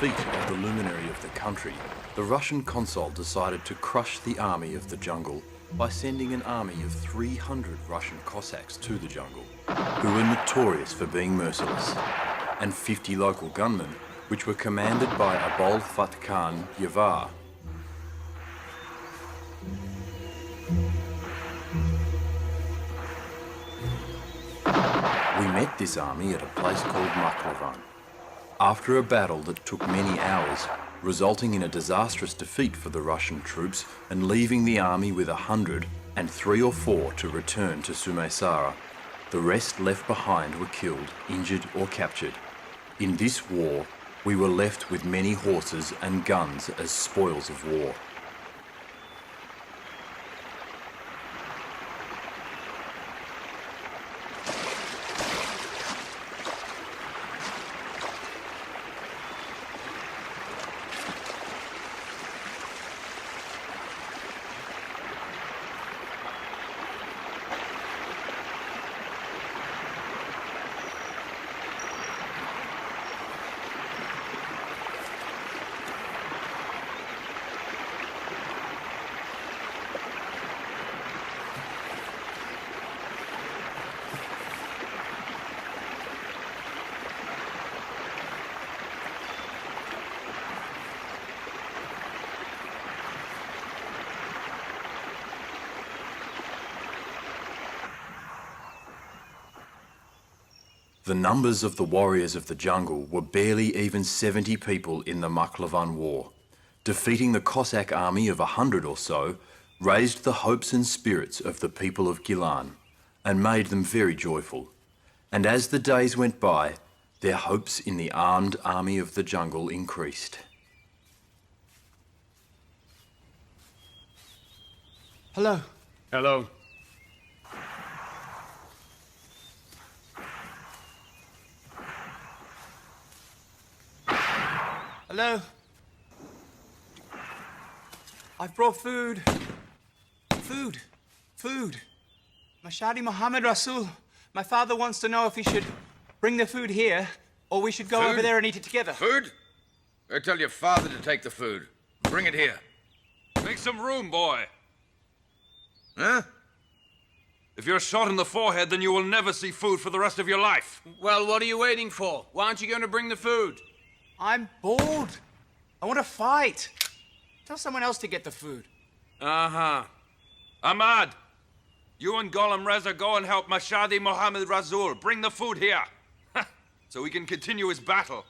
defeat of the luminary of the country, the Russian consul decided to crush the army of the jungle by sending an army of 300 Russian Cossacks to the jungle, who were notorious for being merciless, and 50 local gunmen, which were commanded by Abul Fath Khan Yavar. We met this army at a place called Maklavan. After a battle that took many hours, resulting in a disastrous defeat for the Russian troops and leaving the army with 100 and 3 or 4 to return to Sumaisara, the rest left behind were killed, injured or captured. In this war, we were left with many horses and guns as spoils of war. The numbers of the warriors of the jungle were barely even 70 people in the Maklavan War. Defeating the Cossack army of 100 or so raised the hopes and spirits of the people of Gilan and made them very joyful. And as the days went by, their hopes in the armed army of the jungle increased. Hello. Hello. Hello. I've brought food. Food. Mashadi Muhammad Rasul. My father wants to know if he should bring the food here or we should go over there and eat it together. Food? I tell your father to take the food. Bring it here. Make some room, boy. Huh? If you're shot in the forehead, then you will never see food for the rest of your life. Well, what are you waiting for? Why aren't you going to bring the food? I'm bored. I want to fight. Tell someone else to get the food. Uh-huh. Ahmad, you and Golem Reza go and help Mashadi Mohammed Razul. Bring the food here. So we can continue his battle.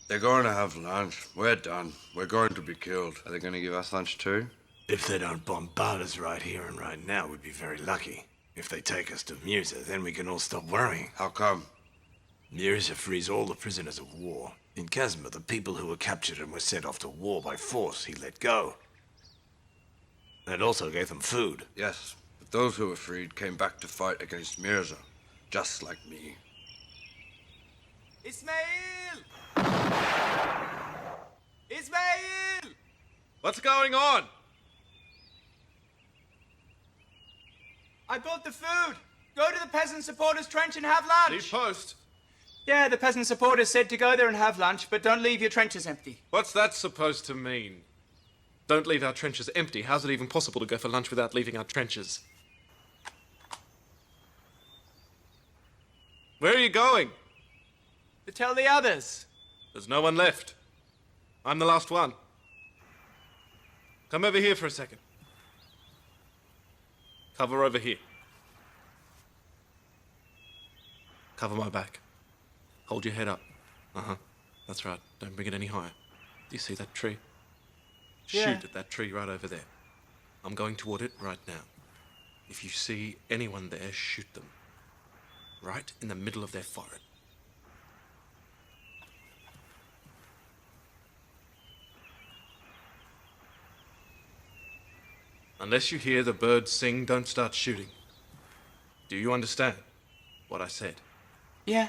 They're going to have lunch. We're done. We're going to be killed. Are they going to give us lunch too? If they don't bombard us right here and right now, we'd be very lucky. If they take us to Mirza, then we can all stop worrying. How come? Mirza frees all the prisoners of war. In Kazma, the people who were captured and were sent off to war by force, he let go. And also gave them food. Yes, but those who were freed came back to fight against Mirza, just like me. Ismail! Ismail! What's going on? I bought the food. Go to the peasant supporters' trench and have lunch. Leave post. Yeah, the peasant supporters said to go there and have lunch, but don't leave your trenches empty. What's that supposed to mean? Don't leave our trenches empty. How's it even possible to go for lunch without leaving our trenches? Where are you going? To tell the others. There's no one left. I'm the last one. Come over here for a second. Cover over here. Cover my back. Hold your head up. Uh-huh. That's right. Don't bring it any higher. Do you see that tree? Yeah. Shoot at that tree right over there. I'm going toward it right now. If you see anyone there, shoot them. Right in the middle of their forehead. Unless you hear the birds sing, don't start shooting. Do you understand what I said? Yeah.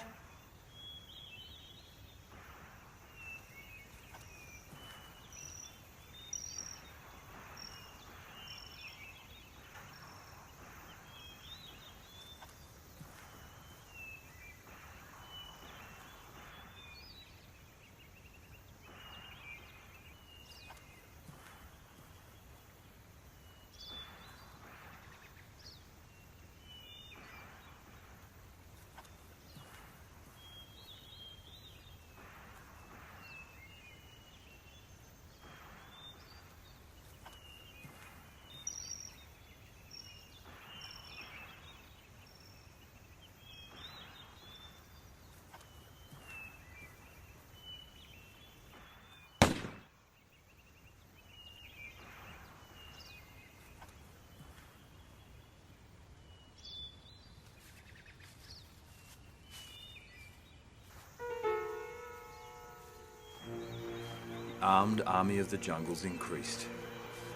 armed army of the jungles increased.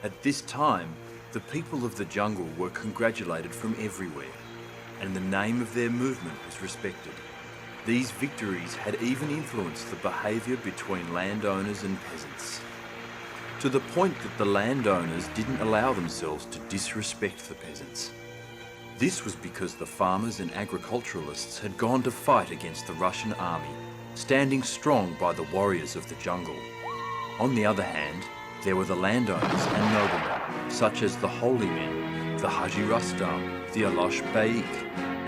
At this time, the people of the jungle were congratulated from everywhere, and the name of their movement was respected. These victories had even influenced the behaviour between landowners and peasants, to the point that the landowners didn't allow themselves to disrespect the peasants. This was because the farmers and agriculturalists had gone to fight against the Russian army, standing strong by the warriors of the jungle. On the other hand, there were the landowners and noblemen, such as the holy men, the Haji Rustam, the Alosh Beik,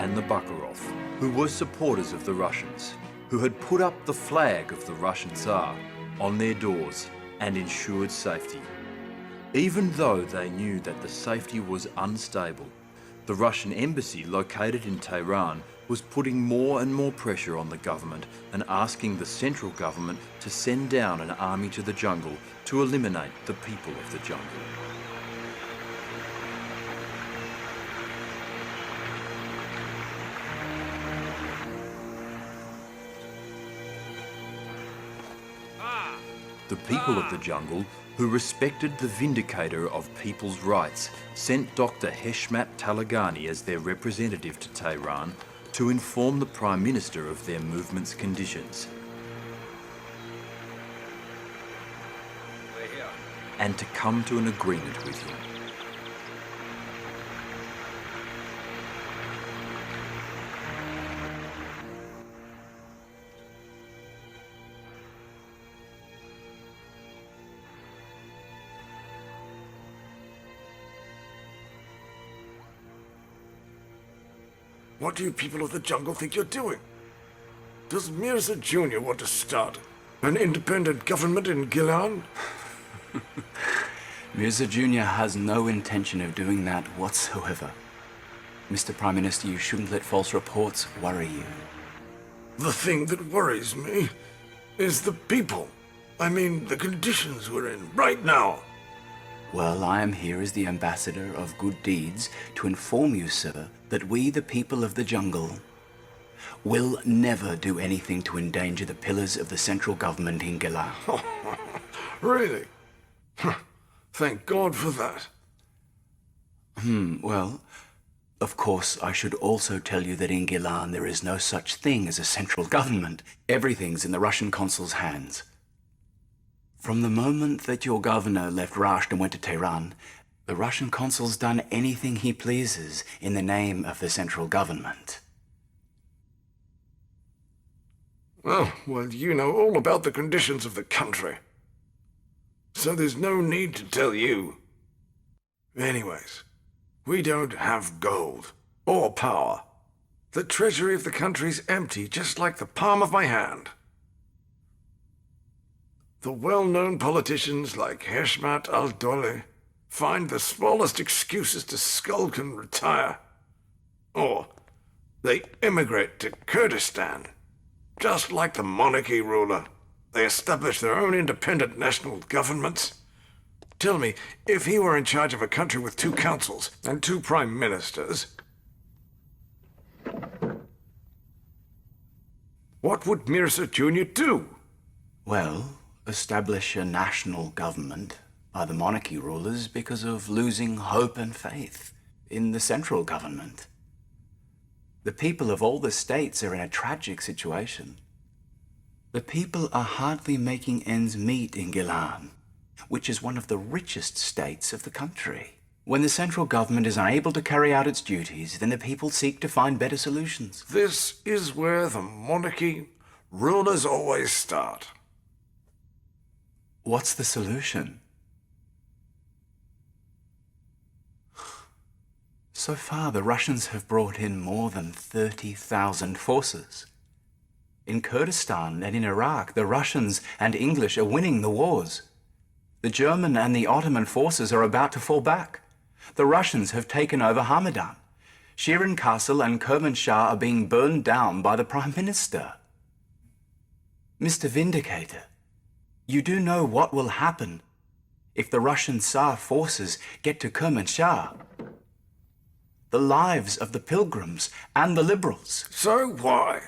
and the Bakarov, who were supporters of the Russians, who had put up the flag of the Russian Tsar on their doors and ensured safety. Even though they knew that the safety was unstable, the Russian embassy located in Tehran was putting more and more pressure on the government and asking the central government to send down an army to the jungle to eliminate the people of the jungle. The people of the jungle, who respected the vindicator of people's rights, sent Dr. Heshmat Talagani as their representative to Tehran to inform the Prime Minister of their movement's conditions. We're here. And to come to an agreement with him. What do you people of the jungle think you're doing? Does Mirza Jr. want to start an independent government in Gilan? Mirza Jr. has no intention of doing that whatsoever. Mr. Prime Minister, you shouldn't let false reports worry you. The thing that worries me is the people. I mean, the conditions we're in right now. Well, I am here as the ambassador of good deeds to inform you, sir, that we, the people of the jungle, will never do anything to endanger the pillars of the central government in Gilan. Really? Thank God for that. Well, of course, I should also tell you that in Gilan there is no such thing as a central government. Everything's in the Russian consul's hands. From the moment that your governor left Rasht and went to Tehran, the Russian consul's done anything he pleases in the name of the central government. Oh, well, you know all about the conditions of the country. So there's no need to tell you. Anyways, we don't have gold or power. The treasury of the country's empty, just like the palm of my hand. The well-known politicians like Heshmat al-Dole find the smallest excuses to skulk and retire. Or they immigrate to Kurdistan. Just like the monarchy ruler, they establish their own independent national governments. Tell me, if he were in charge of a country with 2 councils and 2 prime ministers, what would Mirza Jr. do? Well, establish a national government by the monarchy rulers because of losing hope and faith in the central government. The people of all the states are in a tragic situation. The people are hardly making ends meet in Gilan, which is one of the richest states of the country. When the central government is unable to carry out its duties, then the people seek to find better solutions. This is where the monarchy rulers always start. What's the solution? So far, the Russians have brought in more than 30,000 forces. In Kurdistan and in Iraq, the Russians and English are winning the wars. The German and the Ottoman forces are about to fall back. The Russians have taken over Hamadan. Shirin Castle and Kermanshah are being burned down by the Prime Minister. Mr. Vindicator, you do know what will happen if the Russian Tsar forces get to Kermanshah. The lives of the pilgrims and the liberals. So why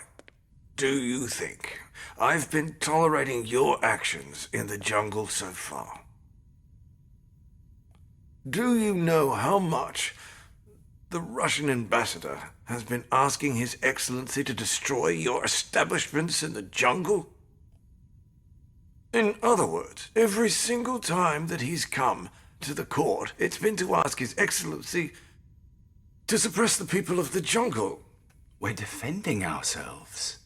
do you think I've been tolerating your actions in the jungle so far. Do you know how much the Russian ambassador has been asking His Excellency to destroy your establishments in the jungle? In other words, every single time that he's come to the court, it's been to ask His Excellency to suppress the people of the jungle. We're defending ourselves.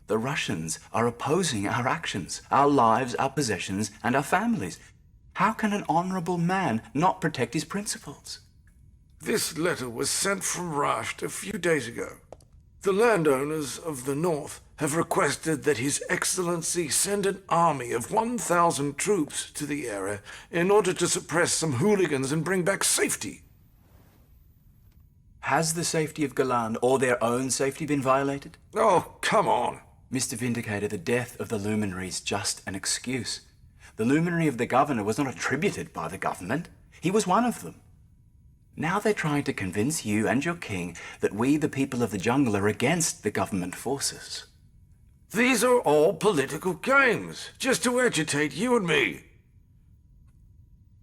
The Russians are opposing our actions, our lives, our possessions, and our families. How can an honorable man not protect his principles? This letter was sent from Rasht a few days ago. The landowners of the north have requested that His Excellency send an army of 1,000 troops to the area in order to suppress some hooligans and bring back safety. Has the safety of Galan or their own safety been violated? Oh, come on. Mr. Vindicator, the death of the luminary is just an excuse. The luminary of the governor was not attributed by the government. He was one of them. Now they're trying to convince you and your king that we, the people of the jungle, are against the government forces. These are all political games, just to agitate you and me.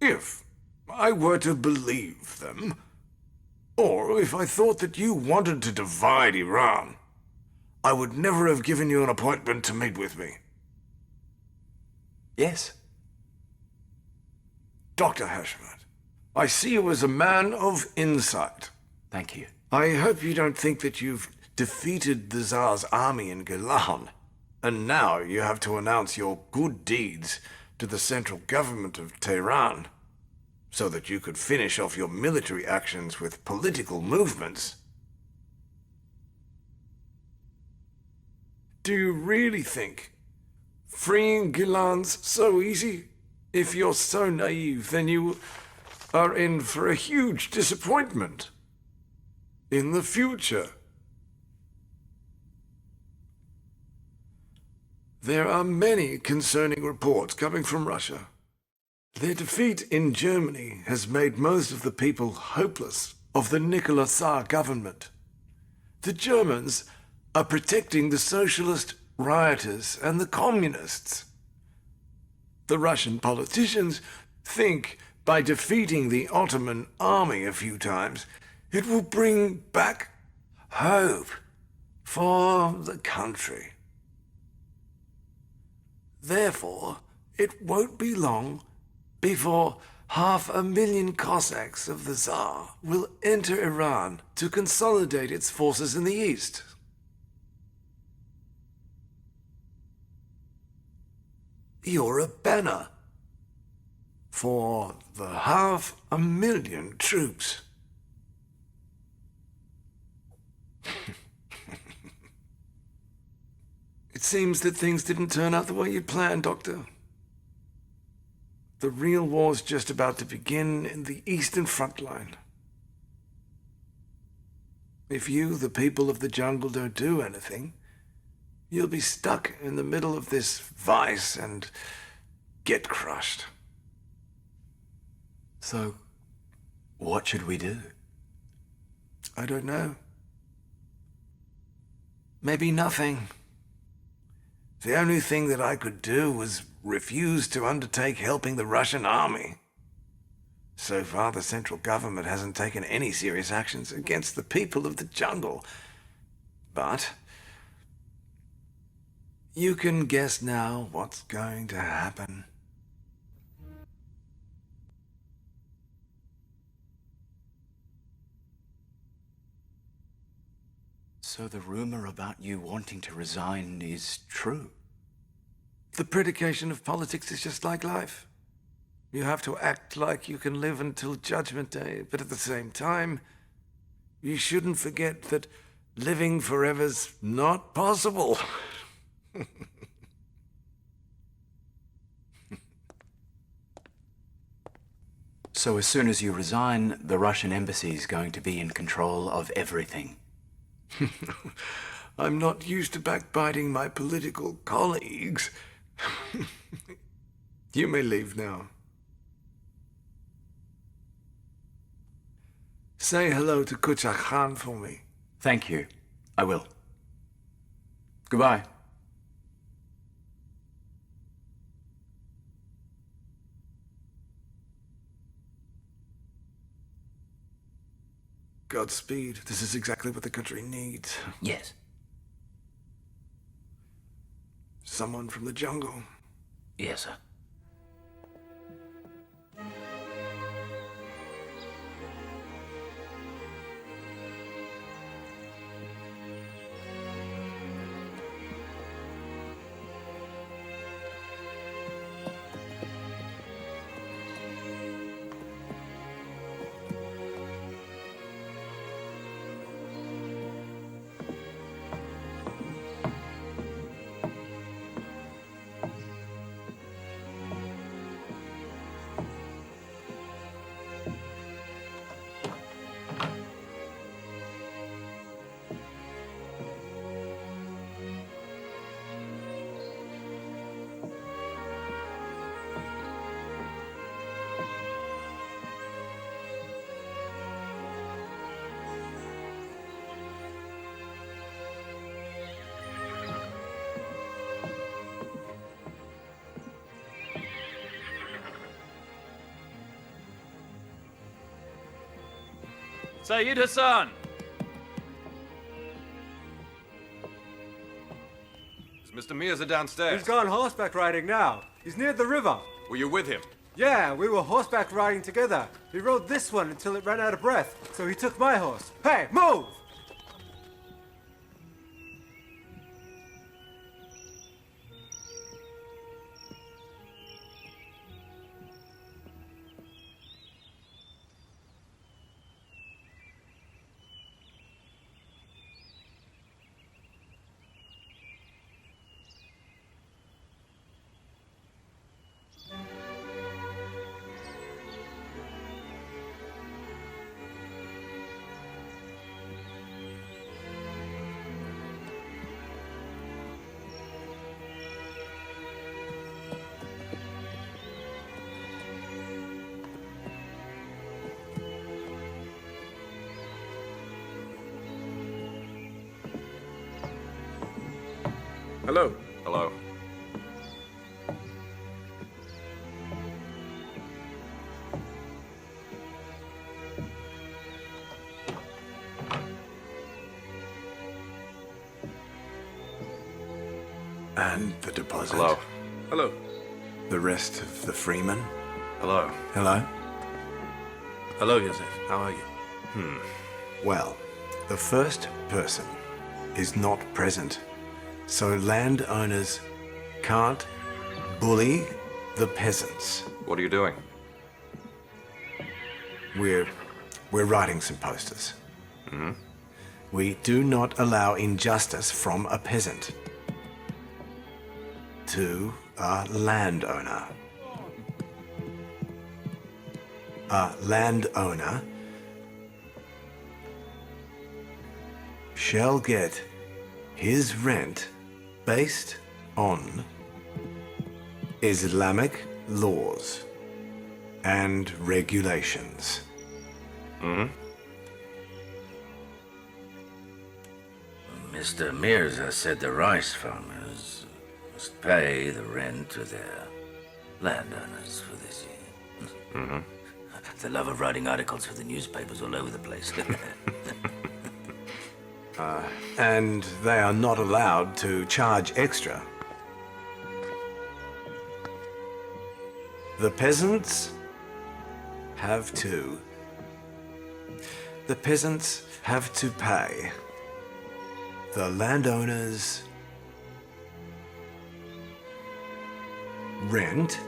If I were to believe them, or if I thought that you wanted to divide Iran, I would never have given you an appointment to meet with me. Yes. Dr. Hashmat, I see you as a man of insight. Thank you. I hope you don't think that you've defeated the Tsar's army in Galan, and now you have to announce your good deeds to the central government of Tehran, so that you could finish off your military actions with political movements. Do you really think freeing Gilan's so easy? If you're so naive, then you are in for a huge disappointment in the future. There are many concerning reports coming from Russia. Their defeat in Germany has made most of the people hopeless of the Nicholas Tsar government. The Germans are protecting the socialist rioters and the communists. The Russian politicians think by defeating the Ottoman army a few times, it will bring back hope for the country. Therefore, it won't be long before 500,000 Cossacks of the Tsar will enter Iran to consolidate its forces in the east. You're a banner for the 500,000 troops. It seems that things didn't turn out the way you planned, Doctor. The real war's just about to begin in the eastern front line. If you, the people of the jungle, don't do anything, you'll be stuck in the middle of this vice and get crushed. So, what should we do? I don't know. Maybe nothing. The only thing that I could do was refuse to undertake helping the Russian army. So far, the central government hasn't taken any serious actions against the people of the jungle. But you can guess now what's going to happen. So the rumor about you wanting to resign is true? The predication of politics is just like life. You have to act like you can live until Judgment Day, but at the same time, you shouldn't forget that living forever's not possible. So as soon as you resign, the Russian embassy is going to be in control of everything. I'm not used to backbiting my political colleagues. You may leave now. Say hello to Koochack Khan for me. Thank you. I will. Goodbye. Godspeed. This is exactly what the country needs. Yes. Someone from the jungle. Yes, sir. Sayyid Hassan! Is Mr. Mirza downstairs? He's gone horseback riding now. He's near the river. Were you with him? Yeah, we were horseback riding together. He rode this one until it ran out of breath, so he took my horse. Hey, move! Hello. Hello. And the deposit. Hello. Hello. The rest of the freemen. Hello. Hello. Hello, Joseph. How are you? Well, the first person is not present, so landowners can't bully the peasants. What are you doing? We're writing some posters. We do not allow injustice from a peasant to a landowner. A landowner shall get his rent based on Islamic laws and regulations. Mr. Mirza said the rice farmers must pay the rent to their landowners for this year. The love of writing articles for the newspapers all over the place. And they are not allowed to charge extra. The peasants have to pay the landowners rent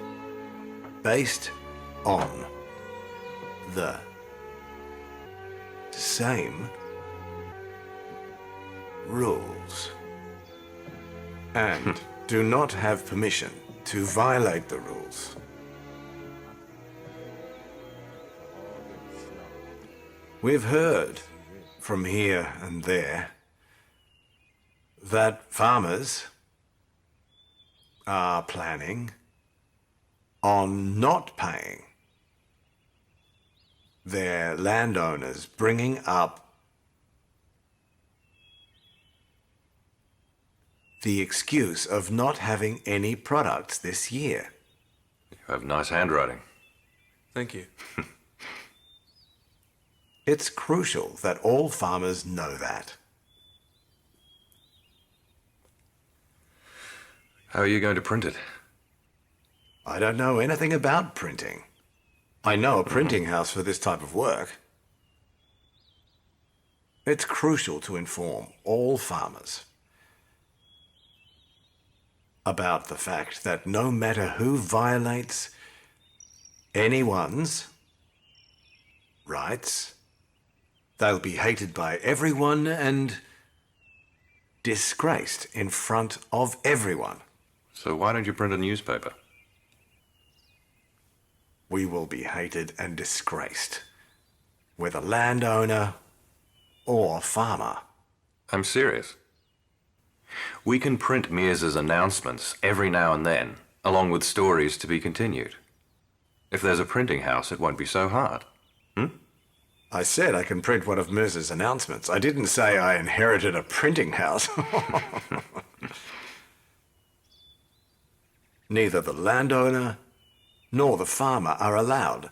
based on the same rules and do not have permission to violate the rules. We've heard from here and there that farmers are planning on not paying their landowners, bringing up the excuse of not having any products this year. You have nice handwriting. Thank you. It's crucial that all farmers know that. How are you going to print it? I don't know anything about printing. I know a printing house for this type of work. It's crucial to inform all farmers about the fact that no matter who violates anyone's rights, they'll be hated by everyone and disgraced in front of everyone. So why don't you print a newspaper? We will be hated and disgraced, whether landowner or farmer. I'm serious. We can print Mirza's announcements every now and then, along with stories to be continued. If there's a printing house, it won't be so hard. I said I can print one of Mirza's announcements. I didn't say I inherited a printing house. Neither the landowner nor the farmer are allowed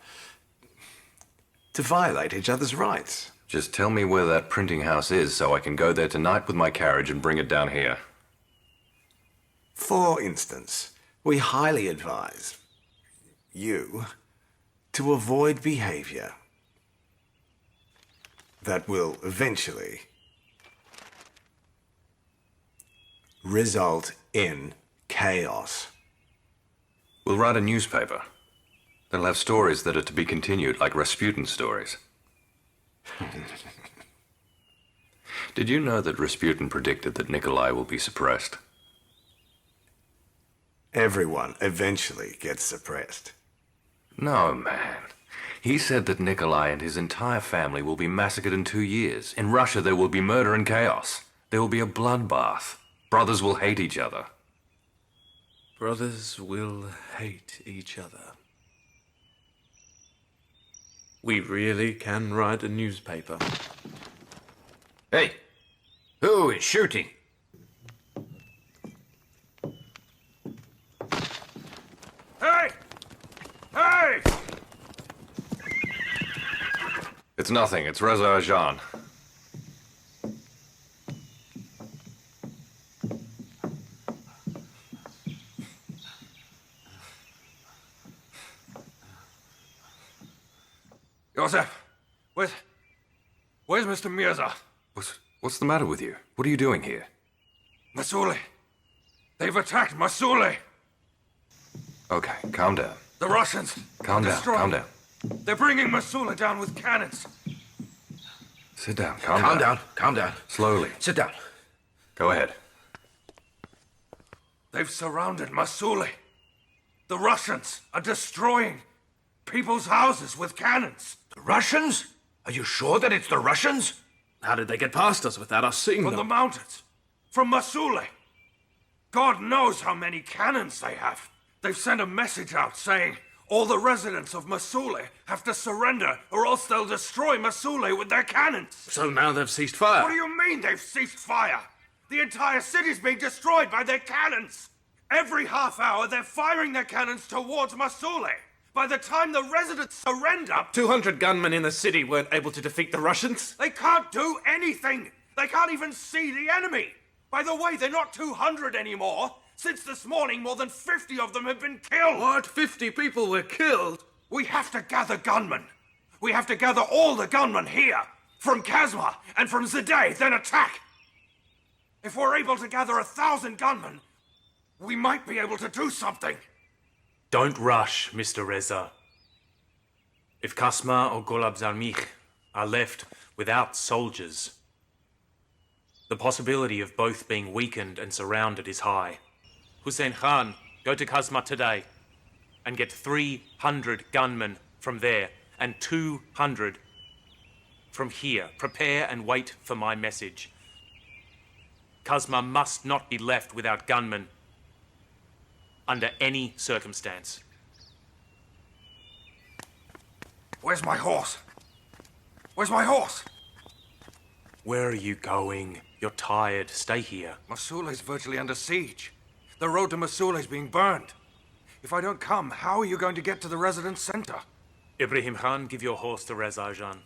to violate each other's rights. Just tell me where that printing house is so I can go there tonight with my carriage and bring it down here. For instance, we highly advise you to avoid behavior that will eventually result in chaos. We'll write a newspaper. They'll have stories that are to be continued, like Rasputin stories. Did you know that Rasputin predicted that Nikolai will be suppressed? Everyone eventually gets suppressed. No, man. He said that Nikolai and his entire family will be massacred in 2 years. In Russia, there will be murder and chaos. There will be a bloodbath. Brothers will hate each other. Brothers will hate each other. We really can write a newspaper. Hey, who is shooting? Hey! Hey! It's nothing. It's Reza Ajan. Joseph, where's Mr. Mirza? What's the matter with you? What are you doing here? Masuli. They've attacked Masuli. Okay, calm down. The Russians. Calm down, destroying- calm down. They're bringing Masuli down with cannons. Sit down, calm Calm down. down, calm down. Slowly. Sit down. Go ahead. They've surrounded Masuli. The Russians are destroying people's houses with cannons. The Russians? Are you sure that it's the Russians? How did they get past us without us seeing From the them? mountains. From Masuli. God knows how many cannons they have. They've sent a message out saying all the residents of Masuli have to surrender or else they'll destroy Masuli with their cannons. So now they've ceased fire. What do you mean they've ceased fire? The entire city's being destroyed by their cannons. Every half hour they're firing their cannons towards Masuli. By the time the residents surrender, 200 gunmen in the city weren't able to defeat the Russians? they can't do anything. They can't even see the enemy. By the way, they're not 200 anymore. Since this morning, more than 50 of them have been killed. What? 50 people were killed? We have to gather gunmen. We have to gather all the gunmen here, from Kazma and from Zadeh, then attack. If we're able to gather 1,000 gunmen, we might be able to do something. Don't rush, Mr. Reza. If Kasma or Golab Zalmikh are left without soldiers, the possibility of both being weakened and surrounded is high. Hussein Khan, go to Kasma today and get 300 gunmen from there and 200 from here. Prepare and wait for my message. Kasma must not be left without gunmen under any circumstance. Where's my horse? Where's my horse? Where are you going? You're tired. Stay here. Masuli's virtually under siege. The road to Masuli is being burned. If I don't come, how are you going to get to the residence center? Ibrahim Khan, give your horse to Reza Jan.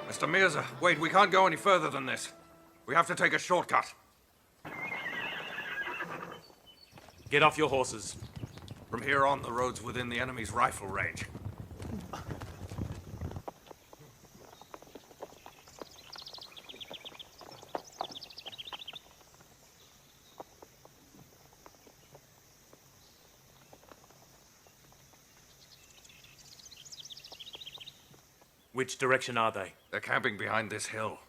Mr. Mirza, wait, we can't go any further than this. We have to take a shortcut. Get off your horses. From here on, the road's within the enemy's rifle range. Which direction are they? They're camping behind this hill.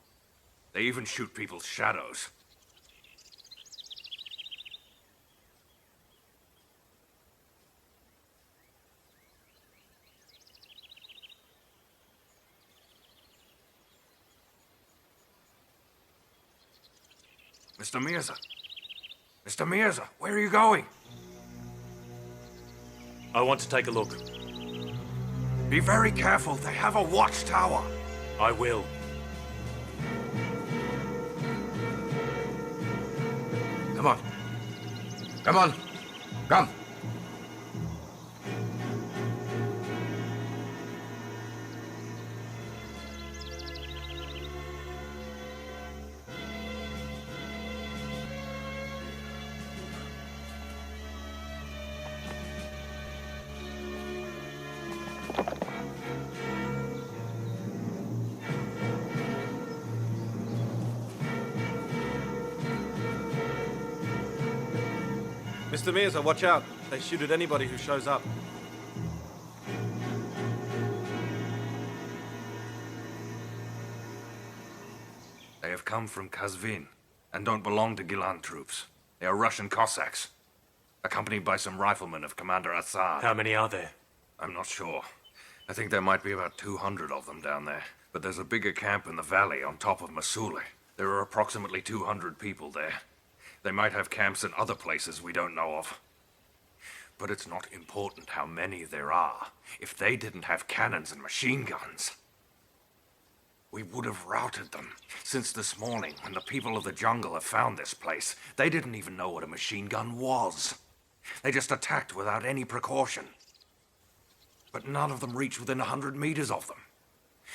They even shoot people's shadows. Mr. Mirza. Mr. Mirza, where are you going? I want to take a look. Be very careful. They have a watchtower. I will. Come on. Come on. Come. Mr. Mirza, watch out. They shoot at anybody who shows up. They have come from Kazvin and don't belong to Gilan troops. They are Russian Cossacks, accompanied by some riflemen of Commander Assad. How many are there? I'm not sure. I think there might be about 200 of them down there. But there's a bigger camp in the valley on top of Masule. There are approximately 200 people there. They might have camps in other places we don't know of. But it's not important how many there are. If they didn't have cannons and machine guns, we would have routed them. Since this morning, when the people of the jungle have found this place, they didn't even know what a machine gun was. They just attacked without any precaution. But none of them reached within 100 meters of them.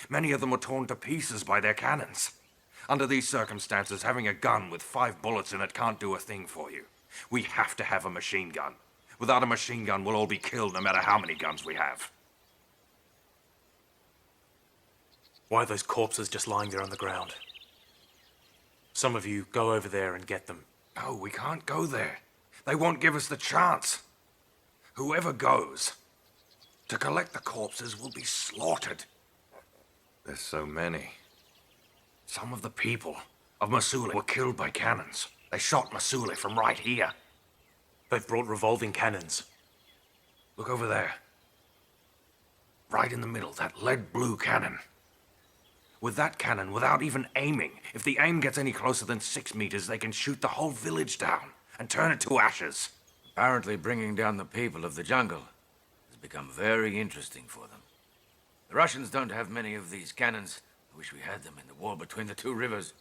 Many of them were torn to pieces by their cannons. Under these circumstances, having a gun with 5 bullets in it can't do a thing for you. We have to have a machine gun. Without a machine gun, we'll all be killed no matter how many guns we have. Why are those corpses just lying there on the ground? Some of you go over there and get them. No, we can't go there. They won't give us the chance. Whoever goes to collect the corpses will be slaughtered. There's so many. Some of the people of Masule were killed by cannons. They shot Masule from right here. They've brought revolving cannons. Look over there. Right in the middle, that lead-blue cannon. With that cannon, without even aiming, if the aim gets any closer than 6 meters, they can shoot the whole village down and turn it to ashes. Apparently bringing down the people of the jungle has become very interesting for them. The Russians don't have many of these cannons. I wish we had them in the war between the two rivers.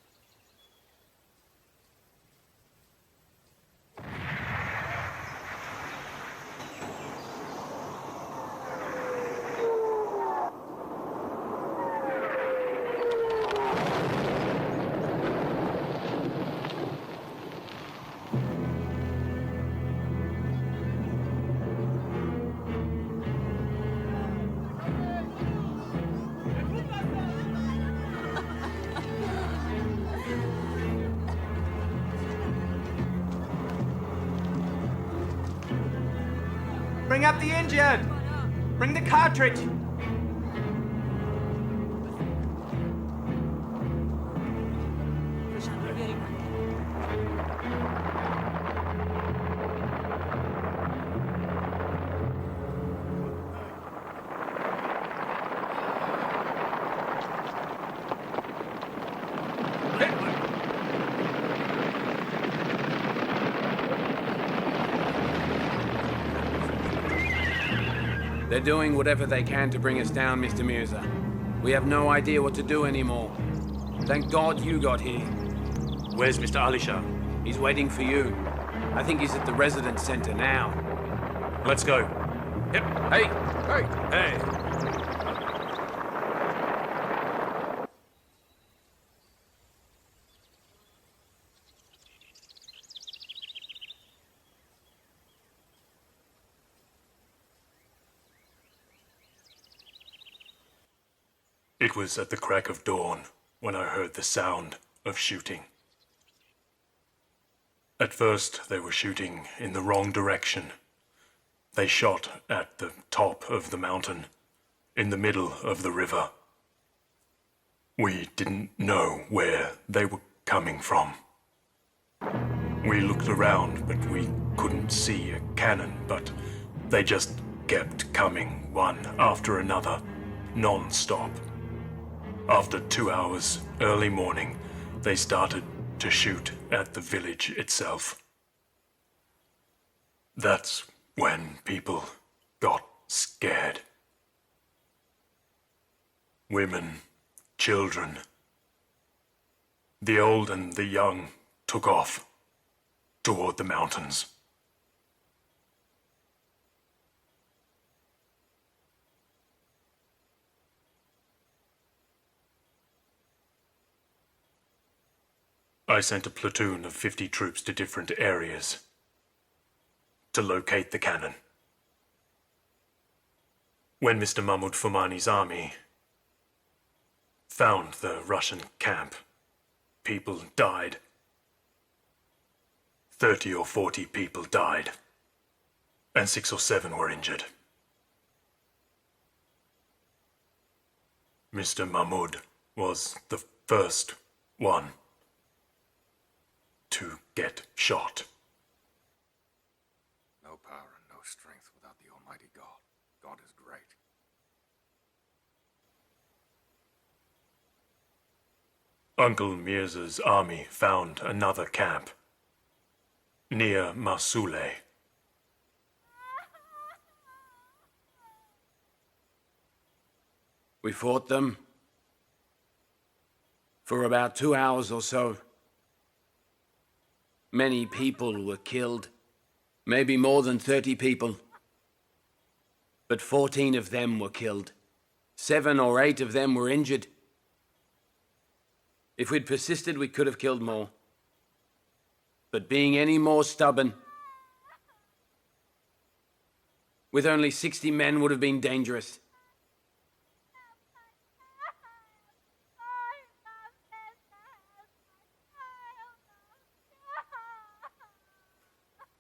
Bring up the injured! Bring the cartridge! They're doing whatever they can to bring us down, Mr. Mirza. We have no idea what to do anymore. Thank God you got here. Where's Mr. Alisha? He's waiting for you. I think he's at the residence center now. Let's go. Yep. Hey! Hey! Hey! It was at the crack of dawn when I heard the sound of shooting. At first, they were shooting in the wrong direction. They shot at the top of the mountain, in the middle of the river. We didn't know where they were coming from. We looked around, but we couldn't see a cannon, but they just kept coming, one after another, non-stop. After 2 hours, early morning, they started to shoot at the village itself. That's when people got scared. Women, children, the old and the young took off toward the mountains. I sent a platoon of 50 troops to different areas to locate the cannon. When Mr. Mahmud Fumani's army found the Russian camp, people died. 30 or 40 people died, and 6 or 7 were injured. Mr. Mahmud was the first one to get shot. No power and no strength without the Almighty God. God is great. Uncle Mirza's army found another camp near Masule. We fought them for about 2 hours or so. Many people were killed, maybe more than 30 people. But 14 of them were killed. 7 or 8 of them were injured. If we'd persisted, we could have killed more. But being any more stubborn, with only 60 men would have been dangerous.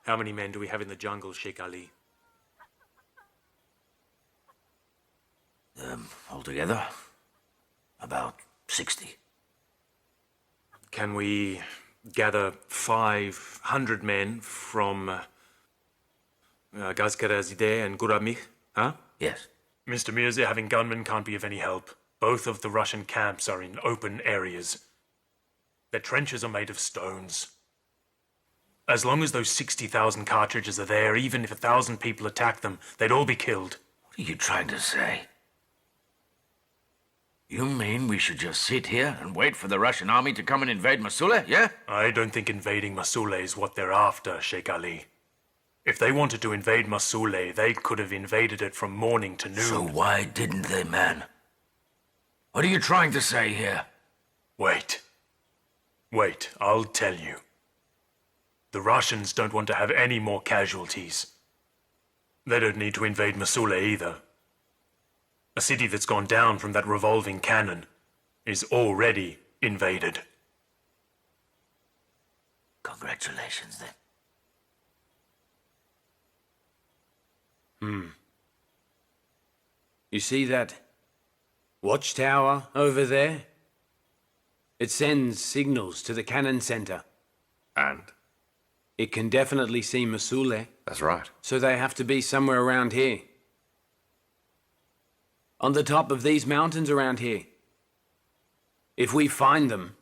How many men do we have in the jungle, Sheikh Ali? Altogether, about 60. Can we gather 500 men from Gazkarazide and Guramih, huh? Yes. Mr. Mirza, having gunmen can't be of any help. Both of the Russian camps are in open areas. Their trenches are made of stones. As long as those 60,000 cartridges are there, even if 1,000 people attack them, they'd all be killed. What are you trying to say? You mean we should just sit here and wait for the Russian army to come and invade Masule, yeah? I don't think invading Masule is what they're after, Sheikh Ali. If they wanted to invade Masule, they could have invaded it from morning to noon. So why didn't they, man? What are you trying to say here? Wait. Wait, I'll tell you. The Russians don't want to have any more casualties. They don't need to invade Masule either. A city that's gone down from that revolving cannon is already invaded. Congratulations, then. You see that watchtower over there? It sends signals to the cannon center. And? It can definitely see Masule. That's right. So they have to be somewhere around here. On the top of these mountains around here. If we find them,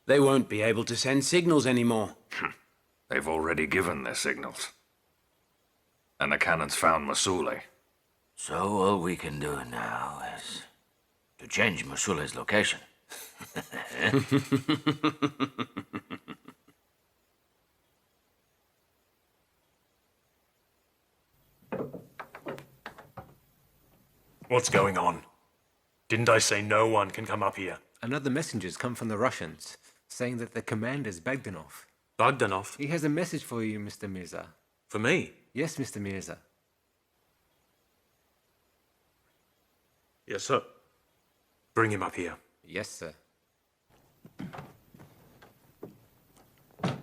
they won't be able to send signals anymore. They've already given their signals. And the cannons found Masule. So all we can do now is to change Masule's location. What's going on? Didn't I say no one can come up here? Another messenger's come from the Russians, saying that the commander's Bagdanov. Bagdanov? He has a message for you, Mr. Mirza. For me? Yes, Mr. Mirza. Yes, sir. Bring him up here. Yes, sir.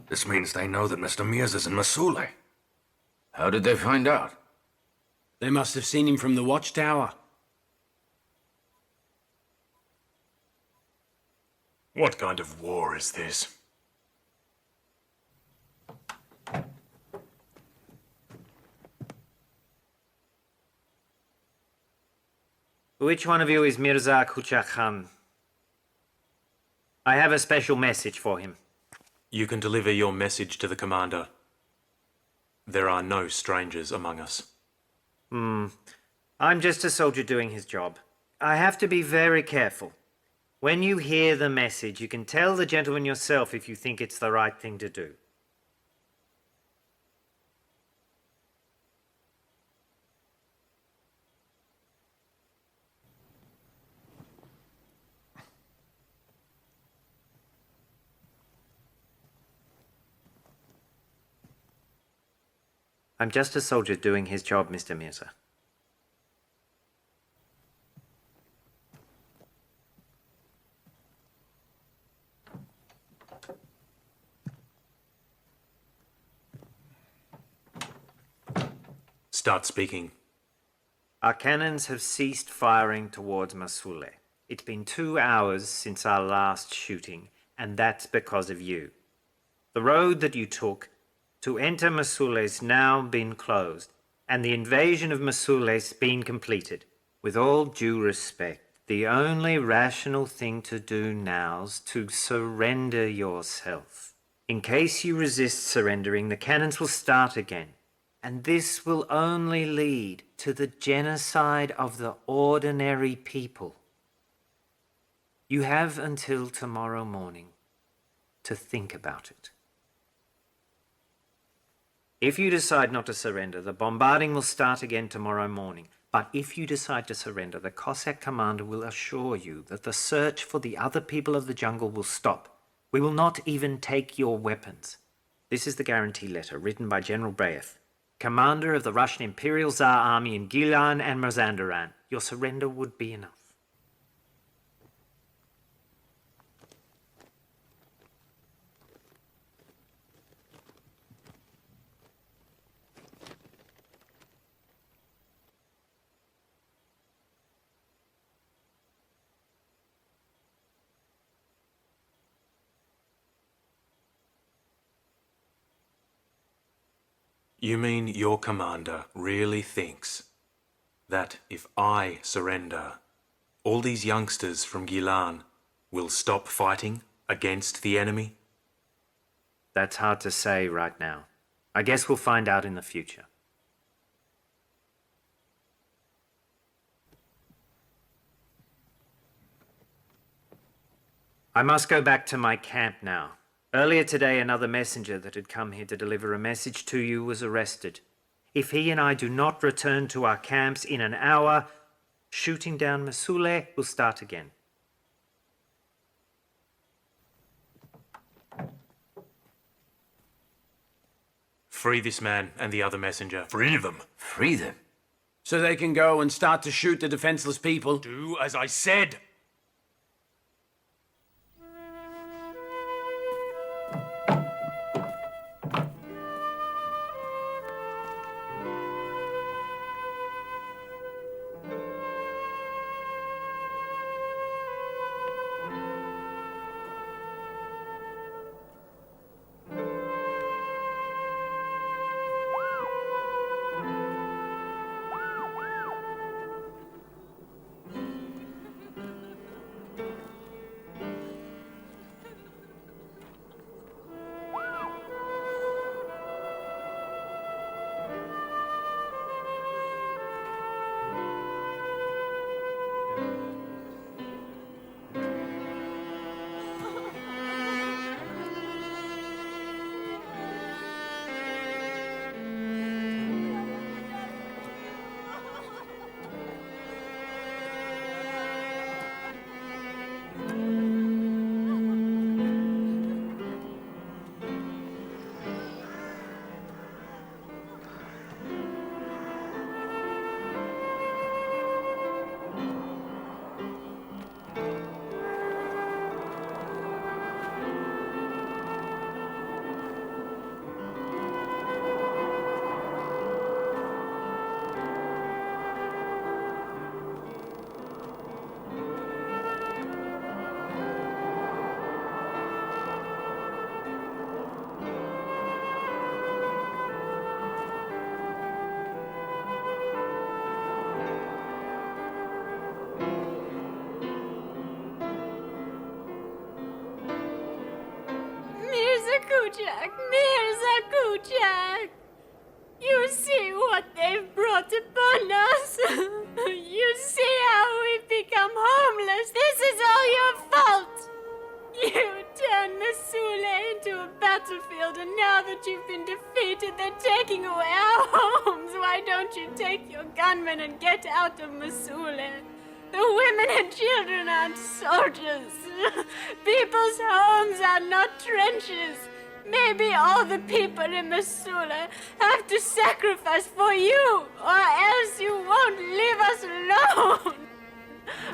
This means they know that Mr. Mirza's in Masule. How did they find out? They must have seen him from the watchtower. What kind of war is this? Which one of you is Mirza Koochack Khan? I have a special message for him. You can deliver your message to the commander. There are no strangers among us. I'm just a soldier doing his job. I have to be very careful. When you hear the message, you can tell the gentleman yourself if you think it's the right thing to do. I'm just a soldier doing his job, Mr. Mirza. Start speaking. Our cannons have ceased firing towards Masule. It's been 2 hours since our last shooting, and that's because of you. The road that you took to enter Masule's now been closed, and the invasion of Masule's been completed. With all due respect, the only rational thing to do now's to surrender yourself. In case you resist surrendering, the cannons will start again, and this will only lead to the genocide of the ordinary people. You have until tomorrow morning to think about it. If you decide not to surrender, the bombarding will start again tomorrow morning. But if you decide to surrender, the Cossack commander will assure you that the search for the other people of the jungle will stop. We will not even take your weapons. This is the guarantee letter written by General Brayev, commander of the Russian Imperial Tsar Army in Gilan and Mazandaran. Your surrender would be enough. You mean your commander really thinks that if I surrender, all these youngsters from Gilan will stop fighting against the enemy? That's hard to say right now. I guess we'll find out in the future. I must go back to my camp now. Earlier today, another messenger that had come here to deliver a message to you was arrested. If he and I do not return to our camps in an hour, shooting down Masule will start again. Free this man and the other messenger. Free them. Free them? So they can go and start to shoot the defenseless people? Do as I said. Koochack, Mirza Koochack. You see what they've brought upon us. You see how we've become homeless. This is all your fault. You turned Masule into a battlefield, and now that you've been defeated, they're taking away our homes. Why don't you take your gunmen and get out of Masule? The women and children aren't soldiers. People's homes are not trenches. Maybe all the people in Masula have to sacrifice for you, or else you won't leave us alone.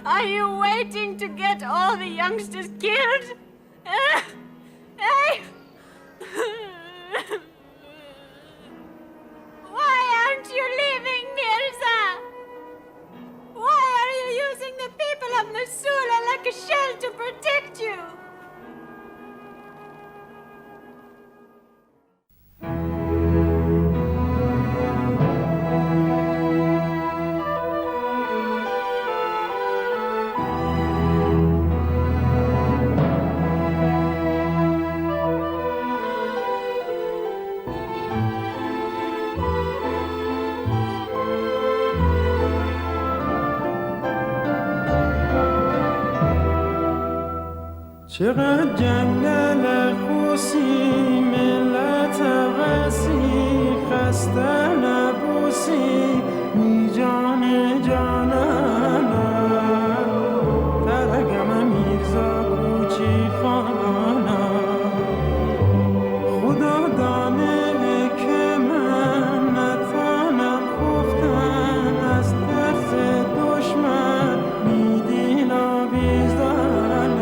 Are you waiting to get all the youngsters killed? Hey! Why aren't you leaving, Mirza? Why are you using the people of Masula like a shell to protect you? چقدر جنگل خوسی ملت وسیع خسته نبوسی می جان جانانا ترگم میرزا کوچک خانا خدا دانه که من نتانم خفتن از ترس دشمن می دین آویزدانم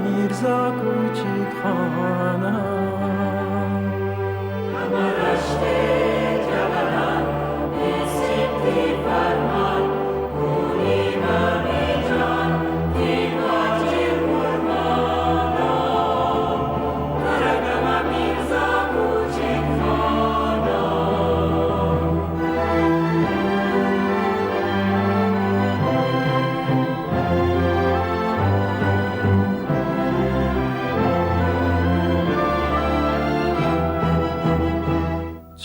میرزا کوچک خانم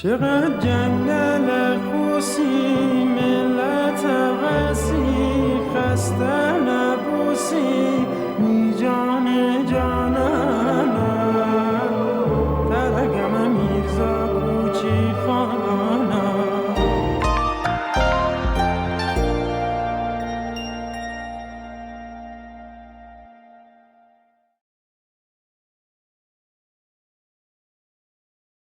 چقدر جنگل خوسی ملت وسیع خسته نبوسی